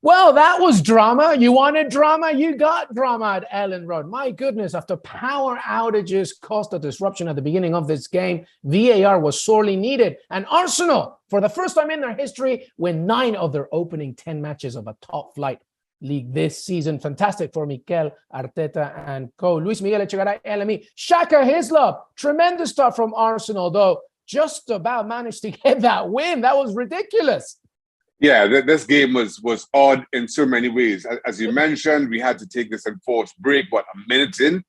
Well, that was drama. You wanted drama? You got drama at Ellen Road. My goodness, after power outages caused a disruption at the beginning of this game, VAR was sorely needed. And Arsenal, for the first time in their history, win 9 of their opening 10 matches of a top-flight league this season. Fantastic for Mikel Arteta and co. Luis Miguel Echegaray, LME. Shaka, Hislop, tremendous stuff from Arsenal, though just about managed to get that win. That was ridiculous. Yeah, this game was odd in so many ways. As you mentioned, we had to take this enforced break, a minute in,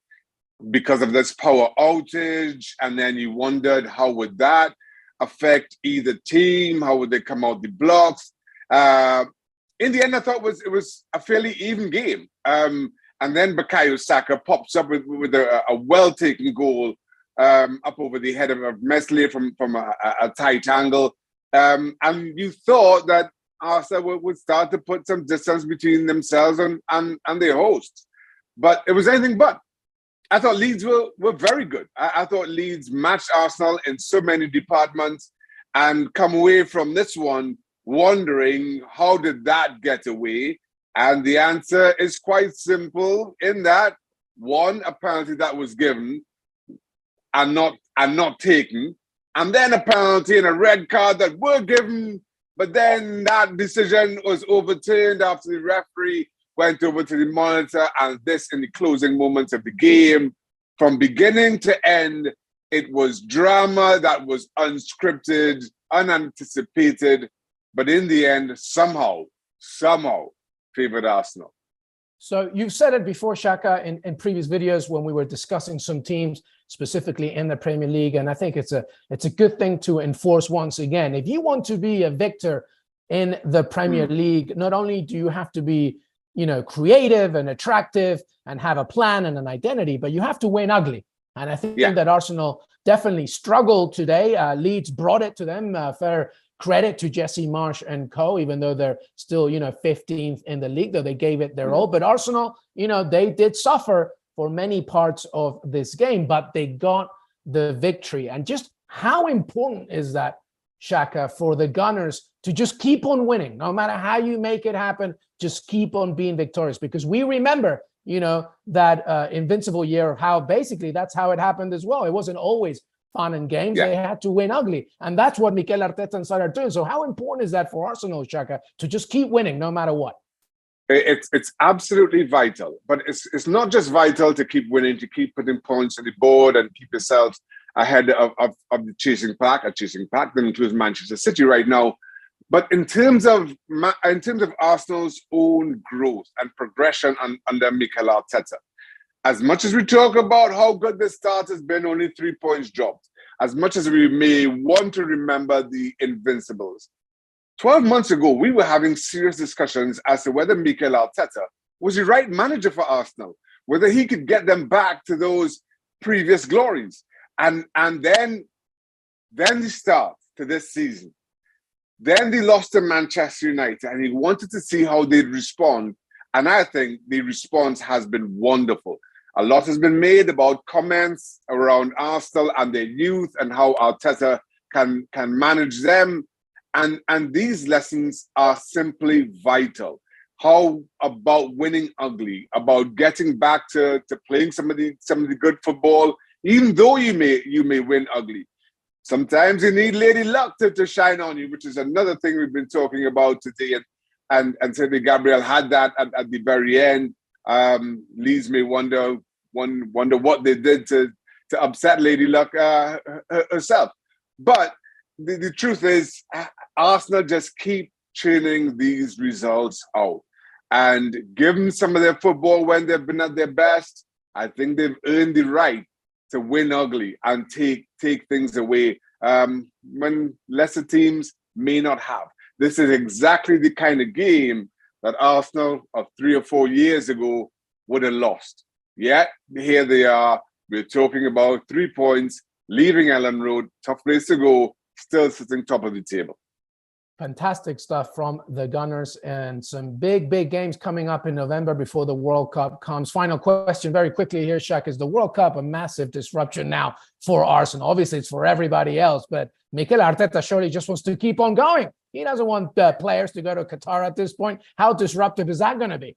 because of this power outage. And then you wondered, how would that affect either team? How would they come out the blocks? In the end, I thought it was a fairly even game. And then Bukayo Saka pops up with a well-taken goal up over the head of Meslier from a tight angle. And you thought that Arsenal would start to put some distance between themselves and their hosts. But it was anything but. I thought Leeds were very good. I thought Leeds matched Arsenal in so many departments and come away from this one wondering, how did that get away? And the answer is quite simple in that, one, a penalty that was given and not taken, and then a penalty and a red card that were given, but then that decision was overturned after the referee went over to the monitor, and this in the closing moments of the game. From beginning to end, it was drama that was unscripted, unanticipated, but in the end, somehow favored Arsenal. So you've said it before, Shaka, in previous videos when we were discussing some teams specifically in the Premier League, and I think it's a good thing to enforce once again. If you want to be a victor in the Premier League, not only do you have to be, creative and attractive and have a plan and an identity, but you have to win ugly. And I think that Arsenal definitely struggled today. Leeds brought it to them. Fair credit to Jesse Marsh and co, even though they're still, 15th in the league, though they gave it their all. But Arsenal, they did suffer for many parts of this game, but they got the victory. And just how important is that, Shaka, for the Gunners to just keep on winning, no matter how you make it happen, just keep on being victorious? Because we remember, that invincible year of how basically that's how it happened as well. It wasn't always fun and games. They had to win ugly. And that's what Mikel Arteta and side are doing. So how important is that for Arsenal, Shaka, to just keep winning no matter what? It's absolutely vital. But it's not just vital to keep winning, to keep putting points on the board and keep yourselves ahead of the chasing pack. A chasing pack that includes Manchester City right now. But in terms of Arsenal's own growth and progression under Mikel Arteta, as much as we talk about how good the start has been, only 3 points dropped, as much as we may want to remember the Invincibles, 12 months ago, we were having serious discussions as to whether Mikel Arteta was the right manager for Arsenal, whether he could get them back to those previous glories. And then the start to this season. Then they lost to Manchester United, and he wanted to see how they'd respond. And I think the response has been wonderful. A lot has been made about comments around Arsenal and their youth and how Arteta can manage them. And these lessons are simply vital. How about winning ugly, about getting back to playing some of the good football, even though you may win ugly. Sometimes you need Lady Luck to shine on you, which is another thing we've been talking about today. And certainly Gabriel had that at the very end. Leeds may wonder what they did to upset Lady Luck herself. But the truth is, Arsenal just keep churning these results out. And given some of their football when they've been at their best, I think they've earned the right to win ugly and take things away when lesser teams may not have. This is exactly the kind of game that Arsenal of 3 or 4 years ago would have lost. Yet, here they are. We're talking about 3 points, leaving Ellen Road, tough place to go, still sitting top of the table. Fantastic stuff from the Gunners, and some big games coming up in November before the World Cup comes. Final question very quickly here, Shaka. Is the World Cup a massive disruption now for Arsenal? Obviously, it's for everybody else, but Mikel Arteta surely just wants to keep on going. He doesn't want players to go to Qatar at this point. How disruptive is that going to be?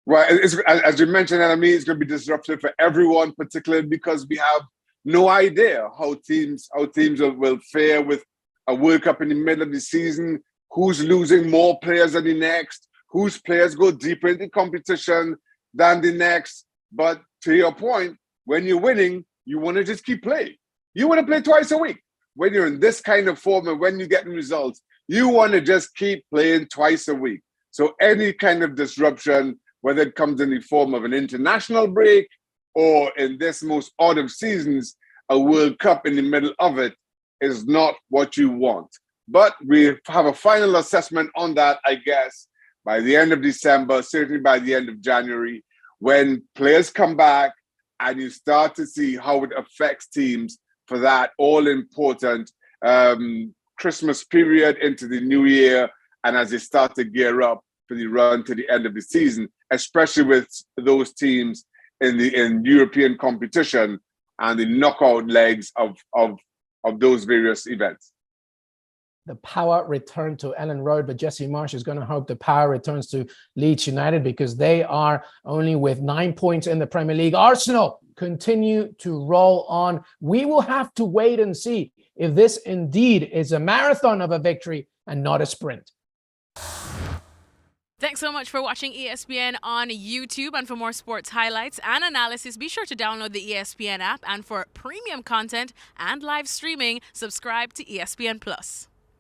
Well, as you mentioned, it's going to be disruptive for everyone, particularly because we have no idea how teams will fare with a World Cup in the middle of the season, who's losing more players than the next, whose players go deeper into competition than the next. But to your point, when you're winning, you want to just keep playing. You want to play twice a week. When you're in this kind of form and when you're getting results, you want to just keep playing twice a week. So any kind of disruption, whether it comes in the form of an international break or in this most odd of seasons, a World Cup in the middle of it, is not what you want. But we have a final assessment on that, I guess, by the end of December, certainly by the end of January, when players come back and you start to see how it affects teams for that all-important Christmas period into the new year, and as they start to gear up for the run to the end of the season, especially with those teams in European competition and the knockout legs of those various events. The power returned to Ellen Road, but Jesse Marsh is going to hope the power returns to Leeds United, because they are only with 9 points in the Premier League. Arsenal continue to roll on. We will have to wait and see if this indeed is a marathon of a victory and not a sprint. Thanks so much for watching ESPN on YouTube. And for more sports highlights and analysis, be sure to download the ESPN app. And for premium content and live streaming, subscribe to ESPN Plus.